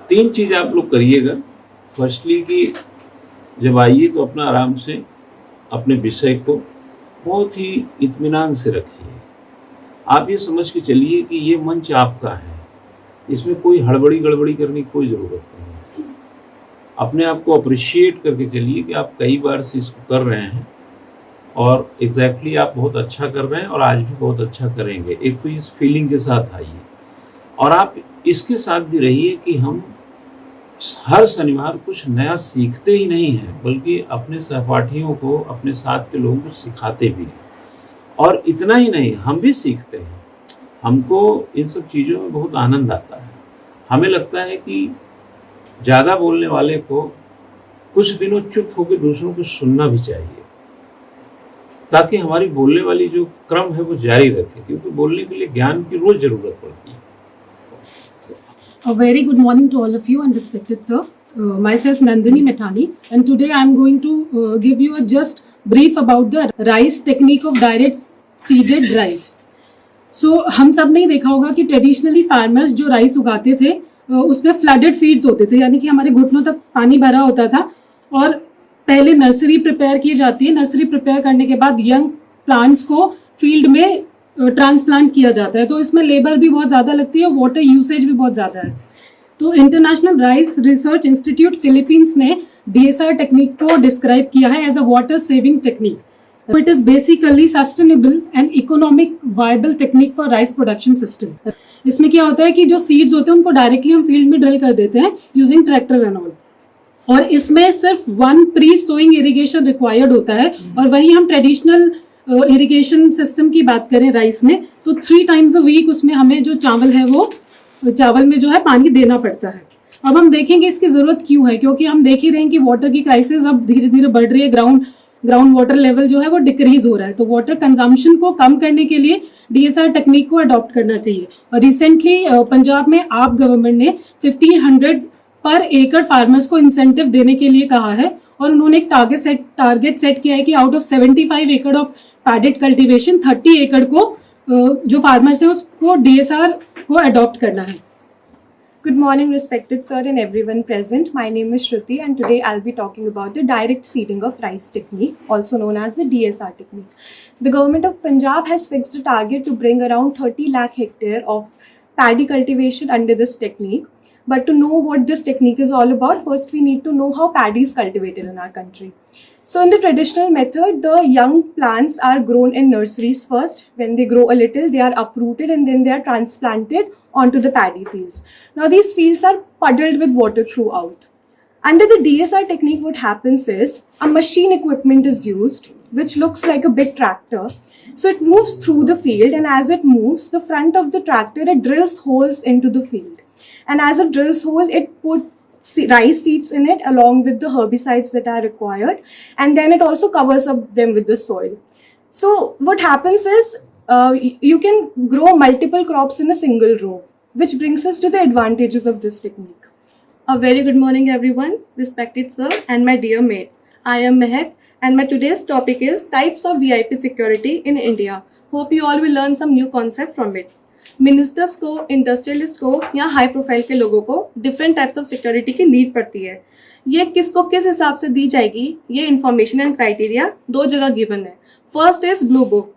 3 चीज़ आप लोग करिएगा। फर्स्टली कि जब आइए तो अपना आराम से अपने विषय को बहुत ही इत्मीनान से रखिए। आप ये समझ के चलिए कि ये मंच आपका है, इसमें कोई हड़बड़ी गड़बड़ी करने की कोई ज़रूरत नहीं है। अपने आप को अप्रिशिएट करके चलिए कि आप कई बार से इसको कर रहे हैं और एग्जैक्टली आप बहुत अच्छा कर रहे हैं और आज भी बहुत अच्छा करेंगे। एक तो इस फीलिंग के साथ आइए और आप इसके साथ भी रहिए कि हम हर शनिवार कुछ नया सीखते ही नहीं हैं, बल्कि अपने सहपाठियों को, अपने साथ के लोगों को सिखाते भी हैं। और इतना ही नहीं, हम भी सीखते हैं। हमको इन सब चीज़ों में बहुत आनंद आता है। हमें लगता है कि ज़्यादा बोलने वाले को कुछ दिनों चुप होकर दूसरों को सुनना भी चाहिए, ताकि हमारी बोलने वाली जो क्रम है वो जारी रखे, क्योंकि बोलने के लिए ज्ञान की रोज जरूरत पड़ती है। A very good morning to all of you and respected sir. Myself Nandini Methani, and today I am going to give you a just brief about the rice technique of direct seeded rice. So हम सब ने देखा होगा कि traditionally farmers जो rice उगाते थे उसमें फ्लडेड फील्ड्स होते थे, यानी कि हमारे घुटनों तक पानी भरा होता था और पहले नर्सरी प्रिपेयर की जाती है। नर्सरी प्रिपेयर करने के बाद यंग प्लांट्स को फील्ड में ट्रांसप्लांट किया जाता है, तो इसमें लेबर भी बहुत ज़्यादा लगती है, वाटर यूसेज भी बहुत ज़्यादा है। तो international rice research institute Philippines ने DSR टेक्निक को डिस्क्राइब किया है as a water saving technique. It is basically sustainable and economic viable technique for rice production system. इसमें क्या होता है कि जो सीड्स होते हैं उनको डायरेक्टली हम फील्ड में ड्रिल कर देते हैं यूजिंग ट्रैक्टर एंड ऑल, और इसमें सिर्फ 1 प्री सोइंग इरिगेशन रिक्वायर्ड होता है। और वही हम ट्रेडिशनल इरिगेशन सिस्टम की बात करें राइस में, तो 3 टाइम्स अ वीक उसमें हमें जो चावल है वो चावल में जो है पानी देना पड़ता है। अब हम देखेंगे इसकी जरूरत क्यों है, क्योंकि हम देख ही रहे हैं कि वाटर की क्राइसिस अब धीरे धीरे बढ़ रही है। ग्राउंड वाटर लेवल जो है वो डिक्रीज हो रहा है, तो वाटर कंजम्पशन को कम करने के लिए DSR टेक्निक को अडॉप्ट करना चाहिए। और रिसेंटली पंजाब में आप गवर्नमेंट ने 1500 पर एकड़ फार्मर्स को इंसेंटिव देने के लिए कहा है, और उन्होंने एक टारगेट सेट किया है कि आउट ऑफ 75 एकड़ ऑफ पैडेड कल्टीवेशन 30 एकड़ को जो फार्मर्स है उसको DSR को अडॉप्ट करना है। Good morning, respected sir and everyone present. My name is Shruti, and today I'll be talking about the direct seeding of rice technique, also known as the DSR technique. The government of Punjab has fixed a target to bring around 30 lakh hectare of paddy cultivation under this technique. But to know what this technique is all about, first we need to know how paddy is cultivated in our country. So in the traditional method, the young plants are grown in nurseries first. When they grow a little, they are uprooted and then they are transplanted onto the paddy fields. Now these fields are puddled with water throughout. Under the DSR technique, what happens is a machine equipment is used which looks like a big tractor. So it moves through the field, and as it moves, the front of the tractor, it drills holes into the field. And as it drills hole, it puts rice seeds in it along with the herbicides that are required, and then it also covers up them with the soil. So what happens is you can grow multiple crops in a single row, which brings us to the advantages of this technique. A very good morning everyone, respected sir and my dear mates. I am Mehak and my today's topic is types of VIP security in India. Hope you all will learn some new concept from it. Ministers को, industrialist को या high profile के लोगों को different types of security की need पड़ती है। ये किसको किस हिसाब से दी जाएगी, ये इन्फॉर्मेशन एंड क्राइटेरिया 2 जगह गिवन है। फर्स्ट इज ब्लू बुक,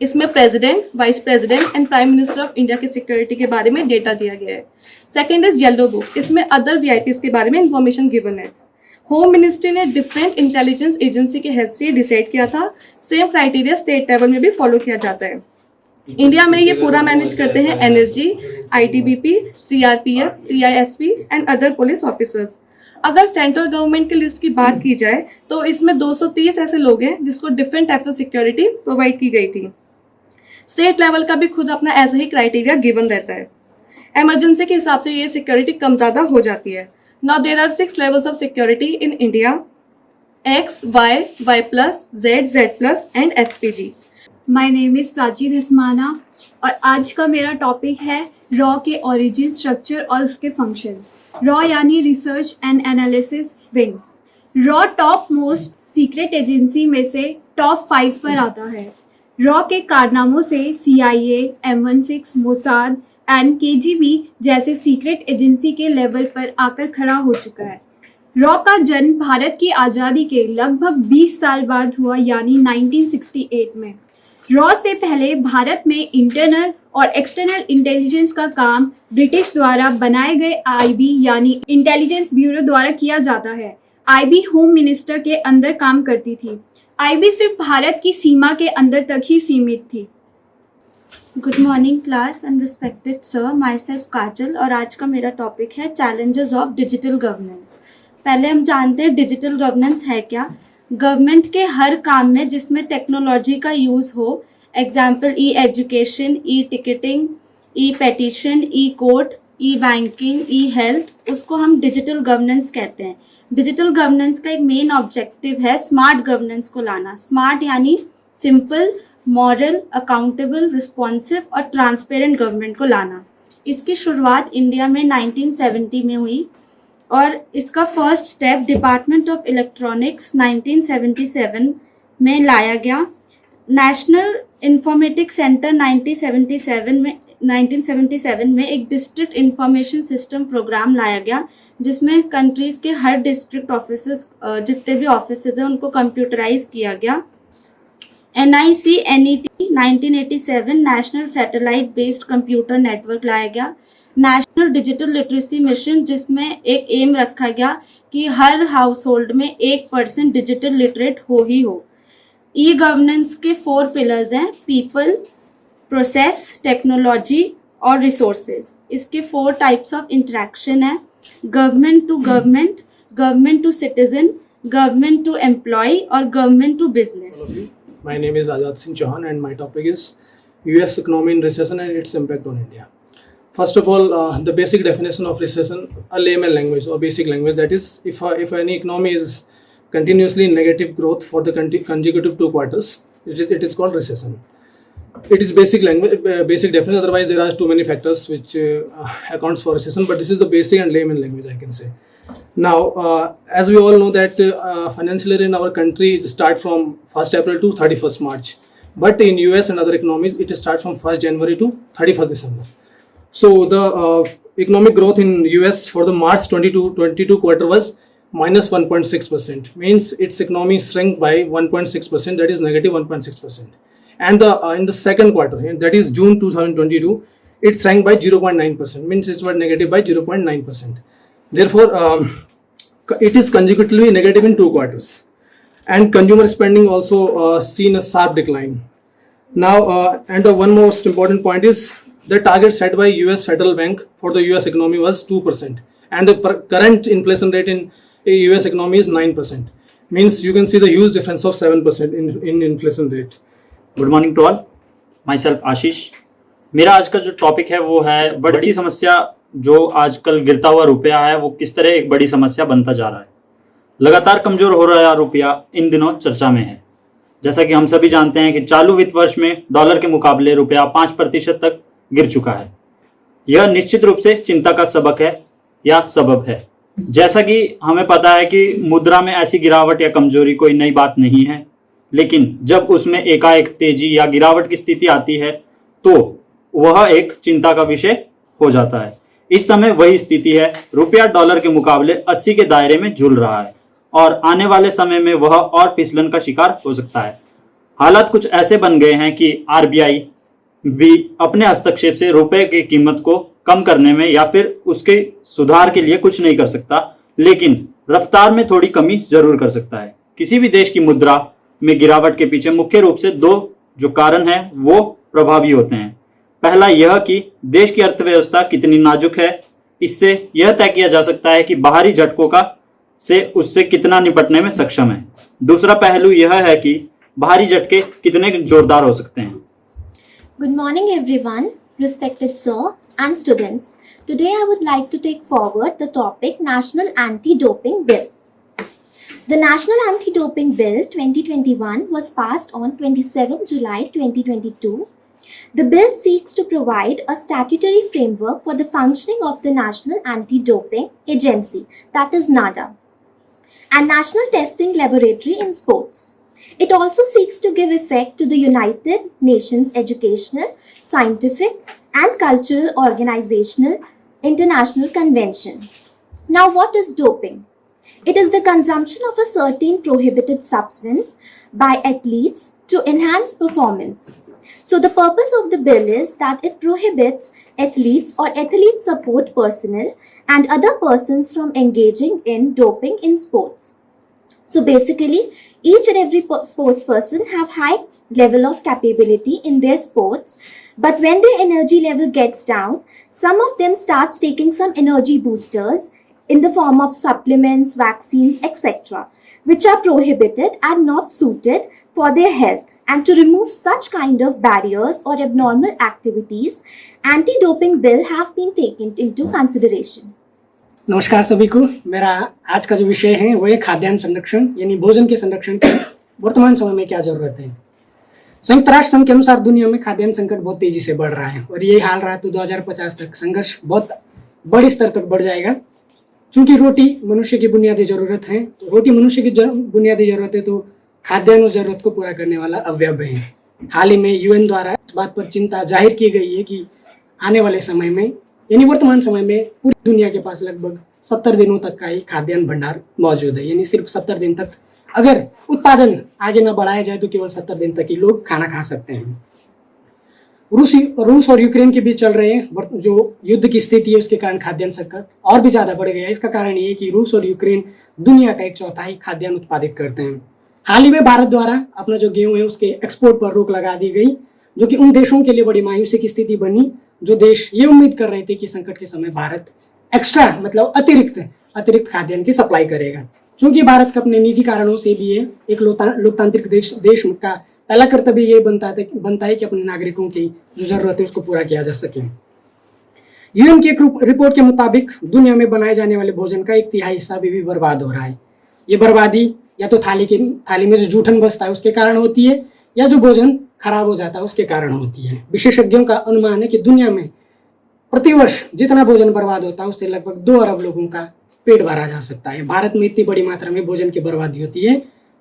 इसमें president, vice president and prime minister of India की सिक्योरिटी के बारे में डेटा दिया गया है। सेकेंड इज येलो बुक, इसमें अदर VIPs के बारे में इन्फॉर्मेशन गिवन है। होम मिनिस्ट्री ने डिफरेंट इंटेलिजेंस एजेंसी की हेल्प से डिसाइड किया था। सेम क्राइटेरिया स्टेट लेवल में भी फॉलो किया जाता है। इंडिया में ये पूरा मैनेज करते हैं NSG, ITBP, CRPF, CISP and other police officers. अगर सेंट्रल गवर्नमेंट की लिस्ट की बात की जाए तो इसमें 230 ऐसे लोग हैं जिसको different types of security provide की गई थी। स्टेट लेवल का भी खुद अपना ऐसा ही क्राइटेरिया गिवन रहता है। इमरजेंसी के हिसाब से ये सिक्योरिटी कम ज़्यादा हो जाती है। Now there are 6 levels of security in India: X, Y, Y+, Z, Z+ and SPG। My name is Prachi Dhasmana और आज का मेरा टॉपिक है रॉ के ओरिजिन, स्ट्रक्चर और उसके फंक्शंस। रॉ यानी research and analysis wing. Raw top most secret agency में से टॉप 5 पर आता है। रॉ के कारनामों से CIA, M16, Mossad, and KGB जैसे सीक्रेट एजेंसी के लेवल पर आकर खड़ा हो चुका है। रॉ का जन्म भारत की आज़ादी के लगभग 20 साल बाद हुआ, यानी 1968 में। रॉ से पहले भारत में इंटरनल और एक्सटर्नल इंटेलिजेंस का काम ब्रिटिश द्वारा बनाए गए आईबी यानी इंटेलिजेंस ब्यूरो द्वारा किया जाता है। आईबी होम मिनिस्टर के अंदर काम करती थी। आईबी सिर्फ भारत की सीमा के अंदर तक ही सीमित थी। Good morning class and respected sir, myself Kajal और आज का मेरा टॉपिक है चैलेंजेस ऑफ डिजिटल गवर्नेंस। पहले हम जानते हैं डिजिटल गवर्नेंस है क्या। गवर्नमेंट के हर काम में जिसमें टेक्नोलॉजी का यूज़ हो, एग्जाम्पल ई एजुकेशन, ई टिकटिंग, ई पेटिशन, ई कोर्ट, ई बैंकिंग, ई हेल्थ, उसको हम डिजिटल गवर्नेंस कहते हैं। डिजिटल गवर्नेंस का एक मेन ऑब्जेक्टिव है स्मार्ट गवर्नेंस को लाना। स्मार्ट यानी सिंपल, मॉरल, अकाउंटेबल, रिस्पॉन्सिव और ट्रांसपेरेंट गवर्नमेंट को लाना। इसकी शुरुआत इंडिया में 1970 में हुई और इसका first step department of electronics 1977 में लाया गया। नेशनल इंफॉर्मेटिक्स सेंटर 1977 में एक डिस्ट्रिक्ट इंफॉर्मेशन सिस्टम प्रोग्राम लाया गया, जिसमें कंट्रीज़ के हर डिस्ट्रिक्ट ऑफिसेस जितने भी ऑफिसेज हैं उनको कंप्यूटराइज किया गया। NIC NET 1987 national satellite based computer network लाया गया। नेशनल डिजिटल लिटरेसी मिशन, जिसमें एक एम रखा गया कि हर हाउस होल्ड में 1% डिजिटल लिटरेट हो ही हो। ई गवर्नेंस के 4 पिलर्स हैं, पीपल, प्रोसेस, टेक्नोलॉजी और रिसोर्सेज। इसके 4 टाइप्स ऑफ इंटरेक्शन है, government to government, government to citizen, government to employ और government to business. My name is Azad Singh Chauhan and my topic is US economy in recession and its impact on India. First of all, the basic definition of recession, a layman language or basic language, that is if any economy is continuously in negative growth for the consecutive 2 quarters, it is called recession. It is basic language, basic definition, otherwise there are too many factors which accounts for recession, but this is the basic and layman language I can say. Now, as we all know that financial year in our country start from 1st April to 31st March. But in US and other economies, it starts from 1st January to 31st December. So the economic growth in US for the March 2022 quarter was minus 1.6%. Means its economy shrank by 1.6%, that is negative 1.6%. And in the second quarter, that is June 2022, it shrank by 0.9%. Means it was negative by 0.9%. Therefore, it is consecutively negative in 2 quarters, and consumer spending also seen a sharp decline. Now, and the one most important point is the target set by US Federal Bank for the US economy was 2%, and the current inflation rate in US economy is 9%. Means you can see the huge difference of 7% in inflation rate. Good morning to all, myself Ashish. मेरा आज का जो topic है वो है बड़ी समस्या। जो आजकल गिरता हुआ रुपया है वो किस तरह एक बड़ी समस्या बनता जा रहा है। लगातार कमजोर हो रहा रुपया इन दिनों चर्चा में है। जैसा कि हम सभी जानते हैं कि चालू वित्त वर्ष में डॉलर के मुकाबले रुपया 5% तक गिर चुका है। यह निश्चित रूप से चिंता का सबक है या सबब है। जैसा कि हमें पता है कि मुद्रा में ऐसी गिरावट या कमजोरी कोई नई बात नहीं है, लेकिन जब उसमें एकाएक तेजी या गिरावट की स्थिति आती है तो वह एक चिंता का विषय हो जाता है। इस समय वही स्थिति है, रुपया डॉलर के मुकाबले 80 के दायरे में झूल रहा है और आने वाले समय में वह और फिसलन का शिकार हो सकता है। हालात कुछ ऐसे बन गए हैं कि आरबीआई भी अपने हस्तक्षेप से रुपए की कीमत को कम करने में या फिर उसके सुधार के लिए कुछ नहीं कर सकता, लेकिन रफ्तार में थोड़ी कमी जरूर कर सकता है। किसी भी देश की मुद्रा में गिरावट के पीछे मुख्य रूप से 2 जो कारण हैं वो प्रभावी होते हैं। पहला यह कि देश की अर्थव्यवस्था कितनी नाजुक है, इससे यह तय किया जा सकता है कि बाहरी झटकों का से उससे कितना निपटने में सक्षम है। दूसरा पहलू यह है कि बाहरी झटके कितने जोरदार हो सकते हैं। Good morning everyone, respected sir and students. Today I would like to take forward the topic National Anti-Doping Bill. The National Anti-Doping Bill 2021 was passed on 27 July 2022. The bill seeks to provide a statutory framework for the functioning of the National Anti-Doping Agency, that is NADA, and National Testing Laboratory in Sports. It also seeks to give effect to the United Nations Educational, Scientific and cultural organizational international convention. Now, what is doping? It is the consumption of a certain prohibited substance by athletes to enhance performance. So the purpose of the bill is that it prohibits athletes or athlete support personnel and other persons from engaging in doping in sports. So basically, each and every sports person have high level of capability in their sports, but when their energy level gets down, some of them starts taking some energy boosters in the form of supplements, vaccines, etc., which are prohibited and not suited for their health. And to remove such kind of barriers or abnormal activities, anti-doping bill have been taken into consideration. नमस्कार सभी को। मेरा आज का जो विषय है वो है खाद्यान्न संरक्षण यानी भोजन के संरक्षण की वर्तमान समय में क्या जरूरत है। संयुक्त राष्ट्र संघ के अनुसार दुनिया में खाद्यान्न संकट बहुत तेजी से बढ़ रहा है और यही हाल रहा तो 2050 तक संघर्ष बहुत बड़े स्तर तक बढ़ जाएगा। चूंकि रोटी मनुष्य की बुनियादी जरूरत है, तो रोटी मनुष्य की बुनियादी जरूरत है, तो खाद्यान्न उस जरूरत को पूरा करने वाला अवयव है। हाल ही में यूएन द्वारा इस बात पर चिंता जाहिर की गई है कि आने वाले समय में यानी वर्तमान समय में पूरी दुनिया के पास लगभग 70 दिनों तक का ही खाद्यान्न भंडार मौजूद है। यानी सिर्फ 70 दिन तक अगर उत्पादन आगे न बढ़ाया जाए तो केवल 70 दिन तक ही लोग खाना खा सकते हैं। रूस और यूक्रेन के बीच चल रहे जो युद्ध की स्थिति है उसके कारण खाद्यान्न संकट और भी ज्यादा बढ़ गया है। इसका कारण ये है कि रूस और यूक्रेन दुनिया का 1/4 खाद्यान्न उत्पादित करते हैं। हाल ही में भारत द्वारा अपना जो गेहूं है उसके एक्सपोर्ट पर रोक लगा दी गई, जो कि उन देशों के लिए बड़ी मायूसी की स्थिति बनी जो देश ये उम्मीद कर रहे थे कि संकट के समय भारत एक्स्ट्रा मतलब अतिरिक्त खाद्यान्न की सप्लाई करेगा। क्योंकि भारत का अपने निजी कारणों से भी ये एक लोकतांत्रिक देश का पहला कर्तव्य ये बनता है कि अपने नागरिकों की जो जरूरत है उसको पूरा किया जा सके। यूएन की एक रिपोर्ट के मुताबिक दुनिया में बनाए जाने वाले भोजन का 1/3 हिस्सा अभी भी बर्बाद हो रहा है। ये बर्बादी या तो थाली में जो जूठन बचता है उसके कारण होती है या जो भोजन खराब हो जाता है उसके कारण होती है। विशेषज्ञों का अनुमान है कि दुनिया में प्रतिवर्ष जितना भोजन बर्बाद होता है उससे लगभग 2 अरब लोगों का पेट भरा जा सकता है। भारत में इतनी बड़ी मात्रा में भोजन की बर्बादी होती है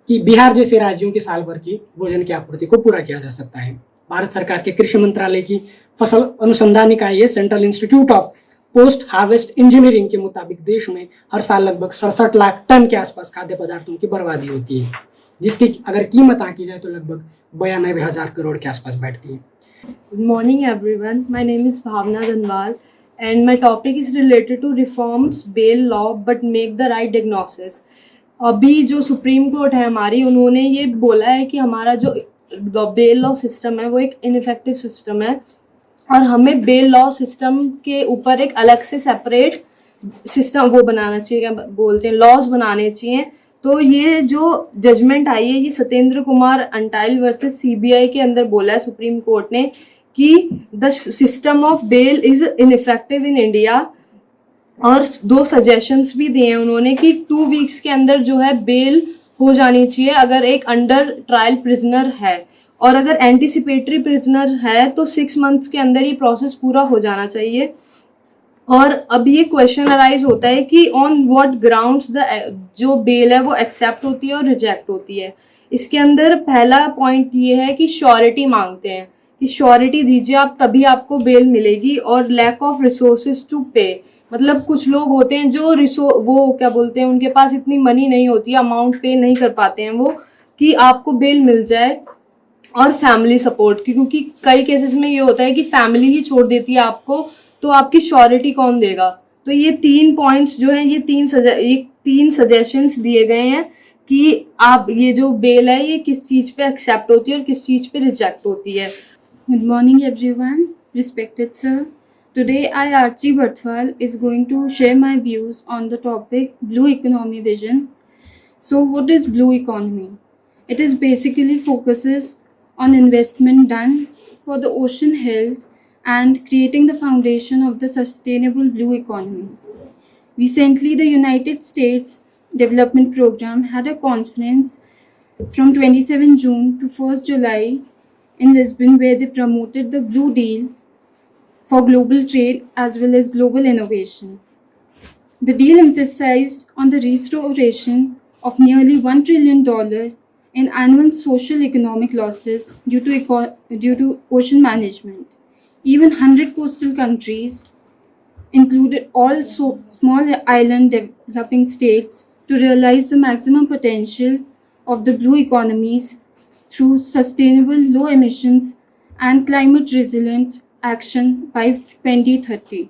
कि बिहार जैसे राज्यों के साल भर की भोजन की आपूर्ति को पूरा किया जा सकता है। भारत सरकार के कृषि मंत्रालय की फसल अनुसंधान इकाई है central institute of post harvest engineering के मुताबिक देश में हर साल लगभग 67 लाख टन के आसपास खाद्य पदार्थों की बर्बादी होती है, जिसकी अगर कीमत आंकी जाए तो लगभग 92,000 करोड़ के आसपास बैठती है। Good morning everyone. My name is Bhavna Dhanwal and my topic is related to reforms bail law but make the right diagnosis. अभी जो सुप्रीम कोर्ट है हमारी, उन्होंने ये बोला है कि हमारा जो बेल लॉ सिस्टम है वो एक इनफेक्टिव सिस्टम है और हमें बेल लॉ सिस्टम के ऊपर एक अलग से सेपरेट सिस्टम वो बनाना चाहिए, क्या बोलते हैं, लॉज बनाने चाहिए। तो ये जो जजमेंट आई है ये सत्येंद्र कुमार अंटाइल वर्सेस सीबीआई के अंदर बोला है सुप्रीम कोर्ट ने कि the system of bail is ineffective in India, और 2 सजेशंस भी दिए हैं उन्होंने कि 2 वीक्स के अंदर जो है बेल हो जानी चाहिए अगर एक अंडर ट्रायल प्रिजनर है, और अगर एंटीसिपेटरी प्रिजनर है तो 6 मंथ्स के अंदर ये प्रोसेस पूरा हो जाना चाहिए। और अब ये क्वेश्चन अराइज होता है कि ऑन व्हाट ग्राउंड्स जो बेल है वो एक्सेप्ट होती है और रिजेक्ट होती है। इसके अंदर पहला पॉइंट ये है कि श्योरिटी मांगते हैं कि श्योरिटी दीजिए आप तभी आपको बेल मिलेगी, और लैक ऑफ रिसोर्सेज टू पे, मतलब कुछ लोग होते हैं जो वो क्या बोलते हैं उनके पास इतनी मनी नहीं होती, अमाउंट पे नहीं कर पाते हैं वो कि आपको बेल मिल जाए। और फैमिली सपोर्ट, क्योंकि कई केसेस में ये होता है कि फैमिली ही छोड़ देती है आपको, तो आपकी श्योरिटी कौन देगा। तो ये 3 पॉइंट्स जो हैं ये 3 सजेशंस दिए गए हैं कि आप ये जो बेल है ये किस चीज़ पे एक्सेप्ट होती है और किस चीज़ पे रिजेक्ट होती है। Good morning everyone, respected sir. Today I Archie Barthwal is going to share my views on the topic Blue Economy Vision. So what is Blue Economy? It is basically focuses on investment done for the ocean health and creating the foundation of the sustainable blue economy. Recently, the United States Development Program had a conference from 27 June to 1st July in Lisbon where they promoted the Blue Deal for global trade as well as global innovation. The deal emphasized on the restoration of nearly $1 trillion in annual social economic losses due to ocean management. even 100 coastal countries, included all small island developing states, to realize the maximum potential of the blue economies through sustainable low emissions and climate resilient action by 2030.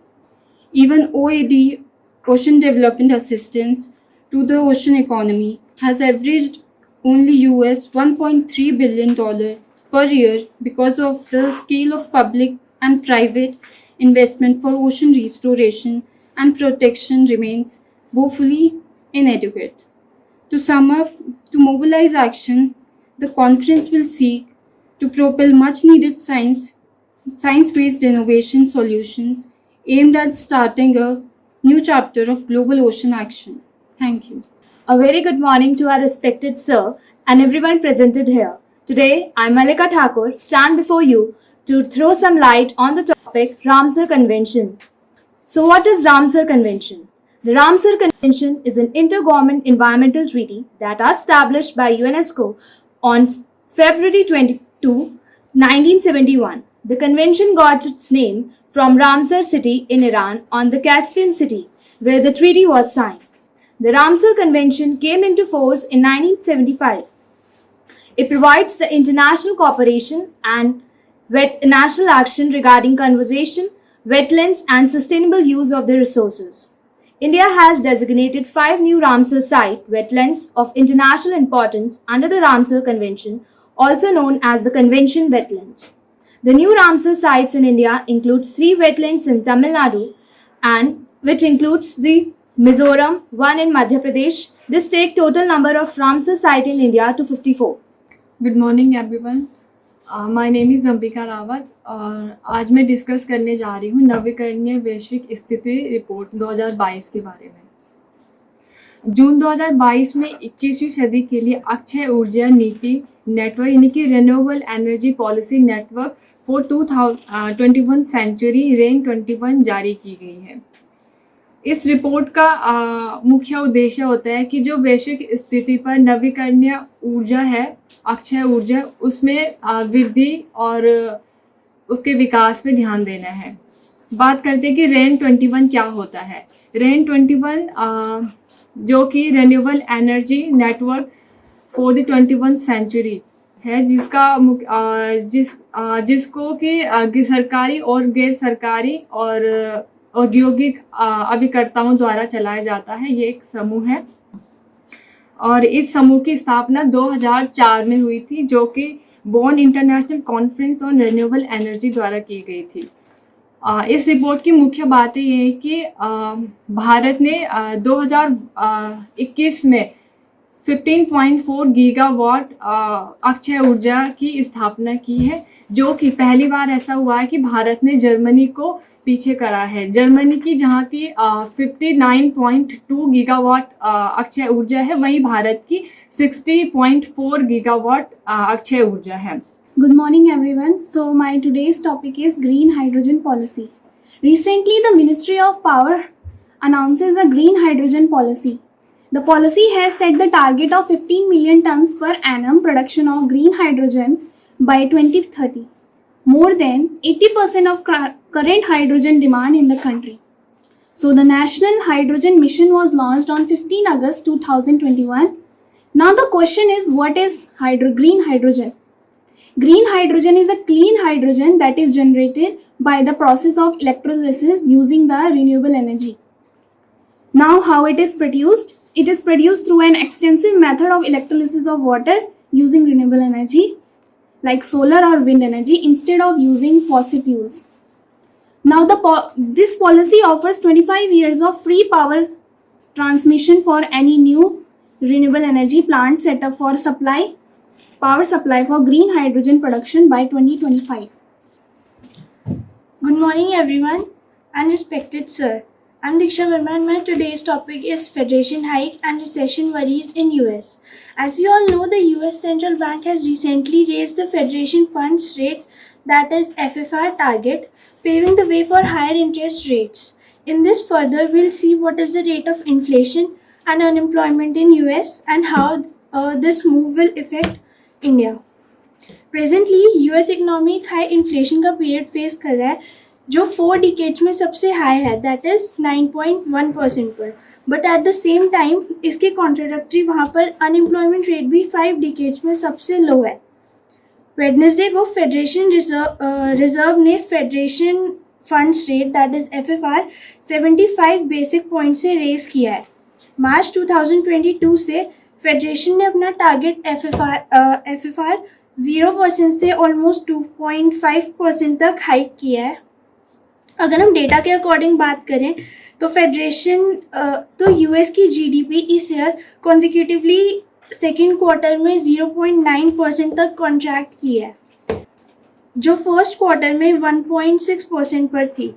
Even OAD, Ocean Development Assistance to the ocean economy, has averaged only US $1.3 billion per year because of the scale of public and private investment for ocean restoration and protection remains woefully inadequate. To sum up, to mobilize action, the conference will seek to propel much needed science-based innovation solutions aimed at starting a new chapter of global ocean action. Thank you. A very good morning to our respected sir and everyone presented here. Today, I, Malika Thakur, stand before you to throw some light on the topic Ramsar Convention. So what is Ramsar Convention? The Ramsar Convention is an intergovernmental environmental treaty that was established by UNESCO on February 22, 1971. The convention got its name from Ramsar city in Iran on the Caspian Sea, where the treaty was signed. The Ramsar Convention came into force in 1975. It provides the international cooperation and national action regarding conservation, wetlands, and sustainable use of the resources. India has designated 5 new Ramsar site wetlands of international importance under the Ramsar Convention, also known as the Convention wetlands. The new Ramsar sites in India includes 3 wetlands in Tamil Nadu, and which includes the Mizoram, 1 in Madhya Pradesh. This take total number of Ramsar site in India to 54. Good morning everyone, my name is Ambika Rawat और आज मैं discuss करने जा रही हूँ नवीकरणीय वैश्विक स्थिति रिपोर्ट 2022 के बारे में। जून 2022 में 21वीं सदी के लिए अक्षय ऊर्जा नीति नेटवर्क यानी कि renewable energy policy network for 2021 century REN 21 जारी की गई है। इस रिपोर्ट का मुख्य उद्देश्य होता है कि जो वैश्विक स्थिति पर नवीकरणीय ऊर्जा है, अक्षय ऊर्जा, उसमें वृद्धि और उसके विकास पे ध्यान देना है। बात करते हैं कि रेन 21 क्या होता है। रेन 21 जो कि renewable energy network for the 21 century है, जिसको कि सरकारी और गैर सरकारी और औद्योगिक अभिकर्ताओं द्वारा चलाया जाता है। ये एक समूह है और इस समूह की स्थापना 2004 में हुई थी, जो कि Bonn international conference on renewable energy द्वारा की गई थी। इस रिपोर्ट की मुख्य बातें ये है कि भारत ने 2021 में 15.4 गीगावाट अक्षय ऊर्जा की स्थापना की है, जो कि पहली बार ऐसा हुआ है कि भारत ने जर्मनी को पीछे करा है। जर्मनी की जहाँ की 59.2 गीगावाट अक्षय ऊर्जा है, वहीं भारत की 60.4 गीगावाट अक्षय ऊर्जा है। Good morning everyone. So my today's topic is green hydrogen policy. Recently the Ministry of Power announces a green hydrogen policy. The policy has set the target of 15 million tons per annum production of green hydrogen by 2030. More than 80% of current hydrogen demand in the country. So the National Hydrogen Mission was launched on 15 August 2021. Now the question is, what is green hydrogen? Green hydrogen is a clean hydrogen that is generated by the process of electrolysis using the renewable energy. Now how it is produced? It is produced through an extensive method of electrolysis of water using renewable energy like solar or wind energy instead of using fossil fuels. Now this policy offers 25 years of free power transmission for any new renewable energy plant set up for power supply for green hydrogen production by 2025. Good morning everyone and respected sir. I'm Diksha Verma and my today's topic is Federation hike and recession worries in US. As we all know, the US Central Bank has recently raised the Federation funds rate, that is FFR target, paving the way for higher interest rates. In this further, we'll see what is the rate of inflation and unemployment in US and how this move will affect India. Presently US economic high inflation का period face कर रहा है जो 4 decades में सबसे high है, that is 9.1% पर। But at the same time इसके कॉन्ट्राडक्टरी वहाँ पर अनएम्प्लॉयमेंट रेट भी 5 डिकेड्स में सबसे लो है। वेडनेसडे को फेडरेशन रिजर्व ने federation funds rate that is FFR 75 basic point से रेज किया है। मार्च 2022 से फेडरेशन ने अपना टारगेट FFR 0% से ऑलमोस्ट 2.5% तक हाइक किया है। अगर हम डेटा के अकॉर्डिंग बात करें तो फेडरेशन तो यूएस की जीडीपी इस ईयर कॉन्जिक्यूटिवली सेकेंड क्वार्टर में 0.9% तक कॉन्ट्रैक्ट की है, जो फर्स्ट क्वार्टर में 1.6% पर थी।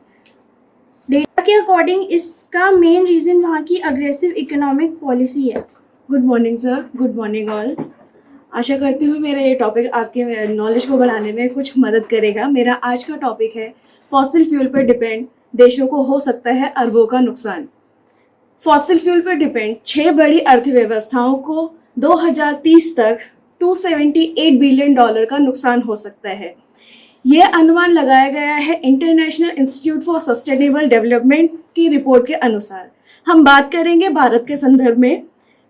डेटा के अकॉर्डिंग इसका मेन रीज़न वहाँ की अग्रेसिव इकोनॉमिक पॉलिसी है। Good morning sir, good morning all. आशा करती हूँ मेरा ये टॉपिक आपके नॉलेज को बढ़ाने में कुछ मदद करेगा। मेरा आज का टॉपिक है फॉसिल फ्यूल पर डिपेंड देशों को हो सकता है अरबों का नुकसान। फॉसिल फ्यूल पर डिपेंड 6 बड़ी अर्थव्यवस्थाओं को 2030 तक $278 बिलियन का नुकसान हो सकता है। यह अनुमान लगाया गया है international institute for sustainable development की रिपोर्ट के अनुसार। हम बात करेंगे भारत के संदर्भ में।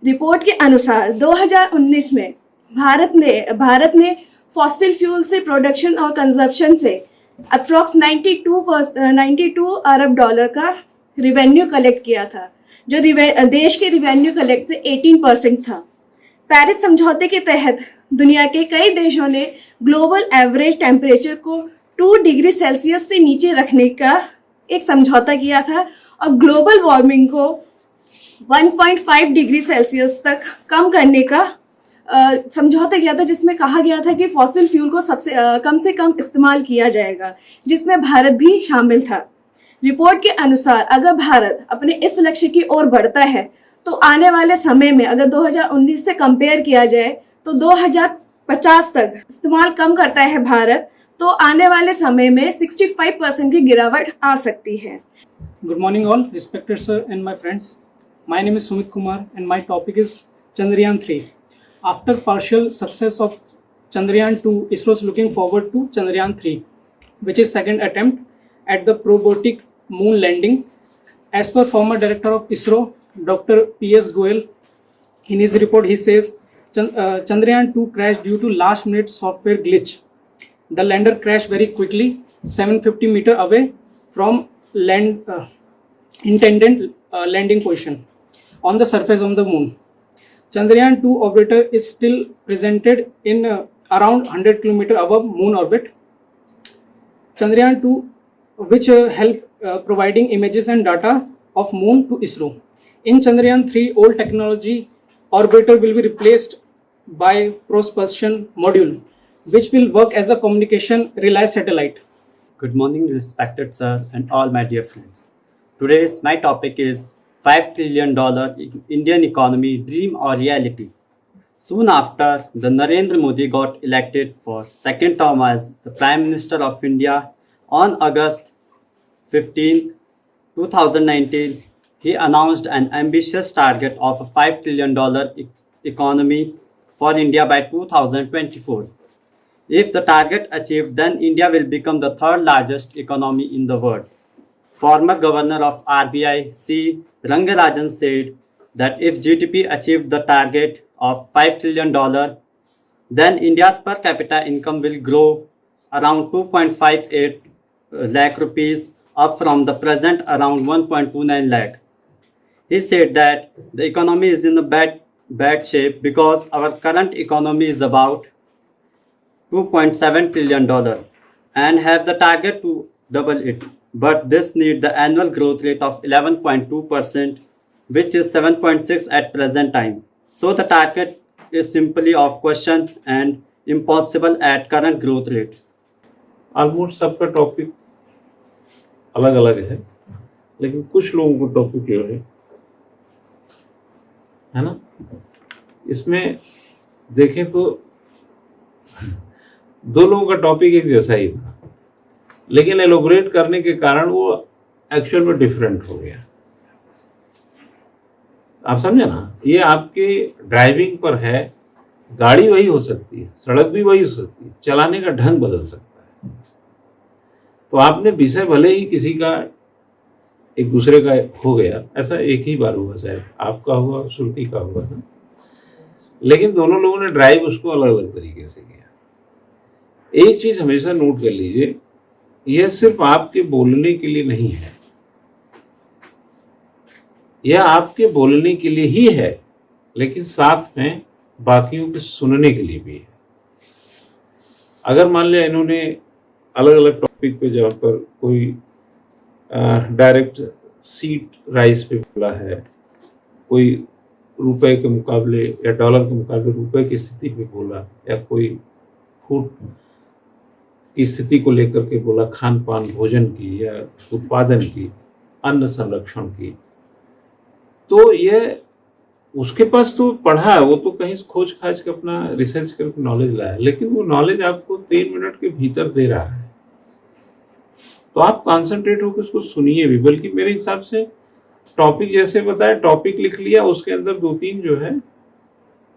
रिपोर्ट के अनुसार 2019 में भारत ने फॉसिल फ्यूल से प्रोडक्शन और कंजप्शन से अप्रॉक्स 92 अरब डॉलर का रिवेन्यू कलेक्ट किया था, जो देश के रिवेन्यू कलेक्ट से 18% था। पेरिस समझौते के तहत दुनिया के कई देशों ने ग्लोबल एवरेज टेम्परेचर को 2 डिग्री सेल्सियस से नीचे रखने का एक समझौता किया था और ग्लोबल वार्मिंग को 1.5 डिग्री सेल्सियस तक कम करने का समझौता किया था, जिसमें कहा गया था कि फॉसिल फ्यूल को कम से कम इस्तेमाल किया जाएगा, जिसमें भारत भी शामिल था। रिपोर्ट के अनुसार अगर भारत अपने इस लक्ष्य की ओर बढ़ता है तो आने वाले समय में अगर 2019 से कंपेयर किया जाए तो 2050 तक इस्तेमाल कम करता है भारत, तो आने वाले समय में 65% की गिरावट आ सकती है। Good morning all, respected sir and my friends. My name is Sumit Kumar and my topic is Chandrayaan 3. After partial success of Chandrayaan 2, ISRO is looking forward to Chandrayaan 3, which is second attempt at the robotic moon landing. As per former director of ISRO, Dr. P.S. Goel, in his report he says Chandrayaan 2 crashed due to last minute software glitch. The lander crashed very quickly, 750 meters away from intended landing position on the surface of the moon. Chandrayaan 2 orbiter is still presented in around 100 km above moon orbit. Chandrayaan 2, which help providing images and data of moon to ISRO. In Chandrayaan 3, old technology orbiter will be replaced by propulsion module, which will work as a communication relay satellite. Good morning, respected sir and all my dear friends. Today's my topic is $5 trillion Indian economy, dream or reality. Soon after, the Narendra Modi got elected for second term as the Prime Minister of India on August 15, 2019, he announced an ambitious target of a $5 trillion economy for India by 2024. If the target achieved, then India will become the third largest economy in the world. Former Governor of RBI, C. Rangarajan said that if GDP achieved the target of $5 trillion, then India's per capita income will grow around 2.58 lakh rupees, up from the present around 1.29 lakh. He said that the economy is in a bad shape because our current economy is about $2.7 trillion and have the target to double it. But this needs the annual growth rate of 11.2%, which is 7.6 at present time. So the target is simply of question and impossible at current growth rate. Almost सबका topic अलग अलग है, लेकिन कुछ लोगों को topic जो है ना, इसमें देखें तो दो लोगों का टॉपिक एक जैसा ही था, लेकिन एलोबरेट करने के कारण वो एक्चुअल में डिफरेंट हो गया। आप समझे ना, ये आपके ड्राइविंग पर है गाड़ी वही हो सकती है, सड़क भी वही हो सकती है, चलाने का ढंग बदल सकता है। तो आपने विषय भले ही किसी का एक दूसरे का हो गया, ऐसा एक ही बार हुआ, शायद आपका हुआ, श्रुति का हुआ ना, लेकिन दोनों लोगों ने ड्राइव उसको अलग अलग तरीके से किया। एक चीज हमेशा नोट कर लीजिए, यह सिर्फ आपके बोलने के लिए नहीं है, यह आपके बोलने के लिए ही है, लेकिन साथ में बाकियों के सुनने के लिए भी है। अगर मान लिया इन्होंने अलग अलग टॉपिक पे जहाँ पर कोई डायरेक्ट सीड राइस पे बोला है, कोई रुपए के मुकाबले या डॉलर के मुकाबले रुपए की स्थिति पे बोला, या कोई फूड की स्थिति को लेकर के बोला, खान पान भोजन की या उत्पादन की, अन्न संरक्षण की, तो यह उसके पास तो पढ़ा है, वो तो कहीं खोज खाज के अपना रिसर्च करके नॉलेज लाया, लेकिन वो नॉलेज आपको 3 मिनट के भीतर दे रहा है। तो आप कॉन्सेंट्रेट होकर उसको सुनिए भी। बल्कि मेरे हिसाब से टॉपिक जैसे बताया, टॉपिक लिख लिया, उसके अंदर 2-3 जो है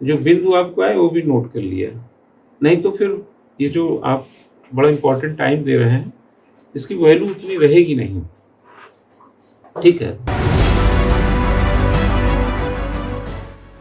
जो बिंदु आपको आए वो भी नोट कर लिया, नहीं तो फिर ये जो आप बड़ा इंपॉर्टेंट टाइम दे रहे हैं इसकी वैल्यू उतनी रहेगी नहीं। ठीक है।